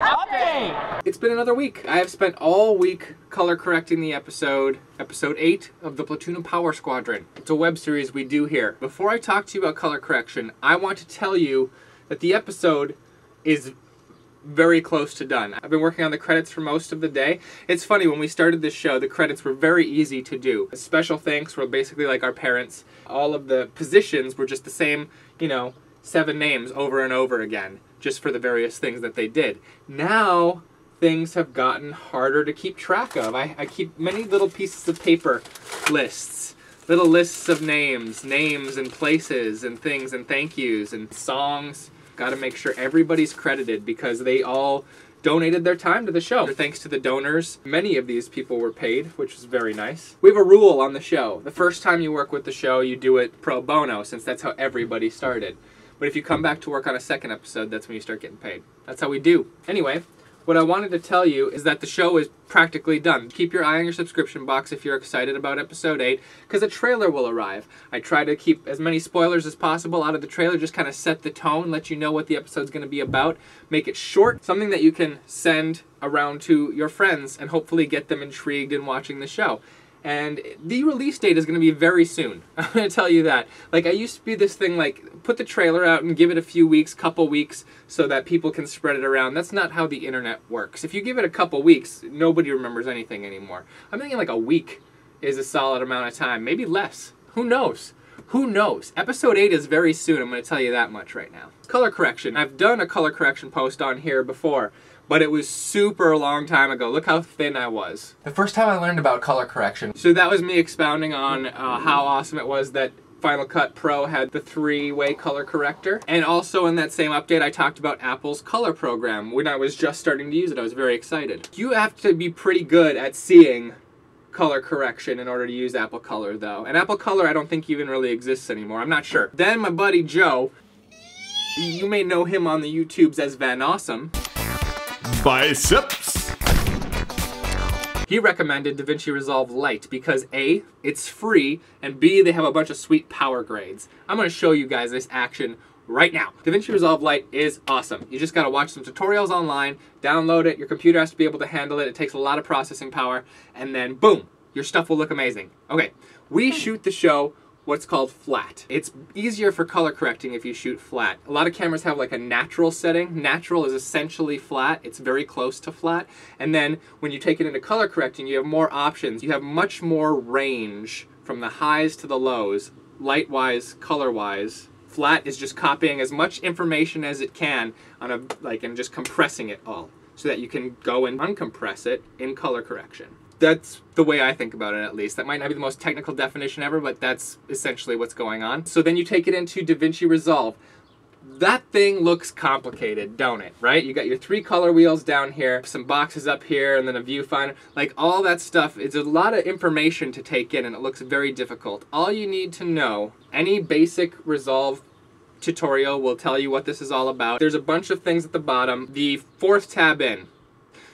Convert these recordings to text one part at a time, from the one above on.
Update! It's been another week. I have spent all week color correcting the episode 8 of the Platoon of Power Squadron. It's a web series we do here. Before I talk to you about color correction, I want to tell you that the episode is very close to done. I've been working on the credits for most of the day. It's funny, when we started this show, the credits were very easy to do. Special thanks were basically like our parents. All of the positions were just the same, 7 names over and over again, just for the various things that they did. Now, things have gotten harder to keep track of. I keep many little pieces of paper lists. Little lists of names and places and things and thank yous and songs. Got to make sure everybody's credited because they all donated their time to the show. Thanks to the donors, many of these people were paid, which was very nice. We have a rule on the show. The first time you work with the show, you do it pro bono, since that's how everybody started. But if you come back to work on a second episode, that's when you start getting paid. That's how we do. Anyway, what I wanted to tell you is that the show is practically done. Keep your eye on your subscription box if you're excited about episode 8, because a trailer will arrive. I try to keep as many spoilers as possible out of the trailer, just kind of set the tone, let you know what the episode's going to be about, make it short, something that you can send around to your friends and hopefully get them intrigued in watching the show. And the release date is going to be very soon. I'm going to tell you that. Like, I used to be this thing, like, put the trailer out and give it a few weeks, couple weeks, so that people can spread it around. That's not how the internet works. If you give it a couple weeks, nobody remembers anything anymore. I'm thinking like a week is a solid amount of time, maybe less. Who knows? Who knows? Episode 8 is very soon, I'm going to tell you that much right now. Color correction. I've done a color correction post on here before, but it was super long time ago. Look how thin I was. The first time I learned about color correction. So that was me expounding on how awesome it was that Final Cut Pro had the 3-way color corrector. And also in that same update, I talked about Apple's color program. When I was just starting to use it, I was very excited. You have to be pretty good at seeing color correction in order to use Apple Color, though. And Apple Color I don't think even really exists anymore. I'm not sure. Then my buddy Joe, you may know him on the YouTubes as Van Awesome. Biceps. He recommended DaVinci Resolve Lite because A, it's free, and B, they have a bunch of sweet power grades. I'm going to show you guys this action right now. DaVinci Resolve Lite is awesome. You just got to watch some tutorials online, download it, your computer has to be able to handle it, it takes a lot of processing power, and then boom, your stuff will look amazing. Okay, we shoot the show what's called flat. It's easier for color correcting if you shoot flat. A lot of cameras have like a natural setting. Natural is essentially flat. It's very close to flat. And then when you take it into color correcting, you have more options. You have much more range from the highs to the lows, light-wise, color-wise. Flat is just copying as much information as it can on and just compressing it all so that you can go and uncompress it in color correction. That's the way I think about it, at least. That might not be the most technical definition ever, but that's essentially what's going on. So then you take it into DaVinci Resolve. That thing looks complicated, don't it? Right? You got your 3 color wheels down here, some boxes up here, and then a viewfinder. Like, all that stuff, it's a lot of information to take in, and it looks very difficult. All you need to know, any basic Resolve tutorial will tell you what this is all about. There's a bunch of things at the bottom. The 4th tab in.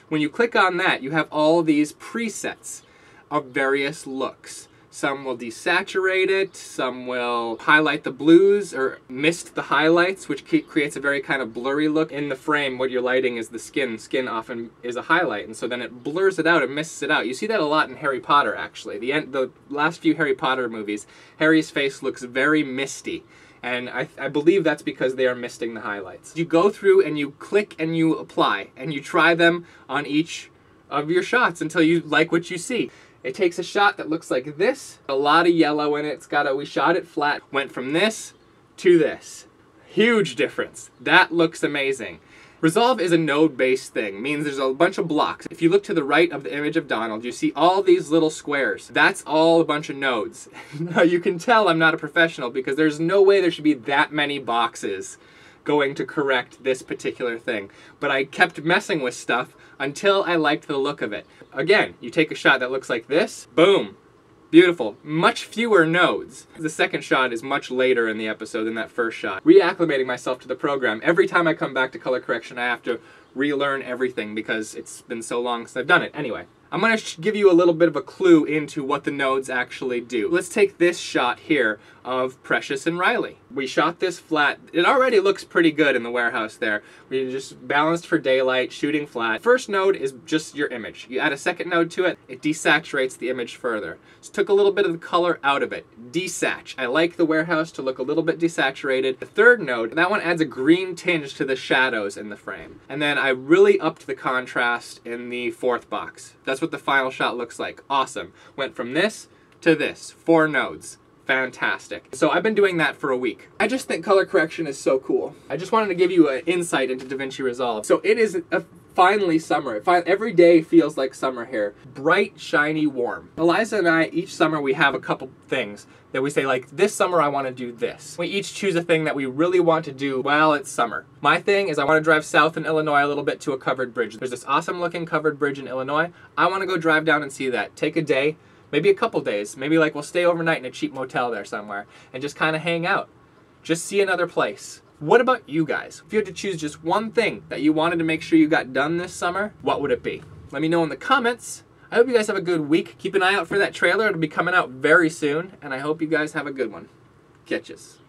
When you click on that, you have all these presets of various looks. Some will desaturate it, some will highlight the blues or mist the highlights, which creates a very kind of blurry look. In the frame, what you're lighting is the skin. Skin often is a highlight, and so then it blurs it out and mists it out. You see that a lot in Harry Potter, actually. The last few Harry Potter movies, Harry's face looks very misty. And I believe that's because they are misting the highlights. You go through and you click and you apply, and you try them on each of your shots until you like what you see. It takes a shot that looks like this, a lot of yellow in it. We shot it flat, went from this to this. Huge difference. That looks amazing. Resolve is a node-based thing, means there's a bunch of blocks. If you look to the right of the image of Donald, you see all these little squares. That's all a bunch of nodes. Now you can tell I'm not a professional because there's no way there should be that many boxes going to correct this particular thing. But I kept messing with stuff until I liked the look of it. Again, you take a shot that looks like this, boom. Beautiful. Much fewer nodes. The second shot is much later in the episode than that first shot. Reacclimating myself to the program. Every time I come back to color correction, I have to relearn everything because it's been so long since I've done it. Anyway, I'm going to give you a little bit of a clue into what the nodes actually do. Let's take this shot here of Precious and Riley. We shot this flat. It already looks pretty good in the warehouse there. We just balanced for daylight, shooting flat. First node is just your image. You add a second node to it, it desaturates the image further. Just took a little bit of the color out of it. Desatch. I like the warehouse to look a little bit desaturated. The third node, that one adds a green tinge to the shadows in the frame. And then I really upped the contrast in the fourth box. That's what the final shot looks like. Awesome. Went from this to this. 4 nodes. Fantastic. So I've been doing that for a week. I just think color correction is so cool. I just wanted to give you an insight into DaVinci Resolve. So it is finally summer. Every day feels like summer here. Bright, shiny, warm. Eliza and I, each summer we have a couple things that we say, like, this summer I want to do this. We each choose a thing that we really want to do while it's summer. My thing is I want to drive south in Illinois a little bit to a covered bridge. There's this awesome looking covered bridge in Illinois. I want to go drive down and see that. Take a day. Maybe a couple days. Maybe like we'll stay overnight in a cheap motel there somewhere and just kind of hang out. Just see another place. What about you guys? If you had to choose just one thing that you wanted to make sure you got done this summer, what would it be? Let me know in the comments. I hope you guys have a good week. Keep an eye out for that trailer. It'll be coming out very soon, and I hope you guys have a good one. Catches.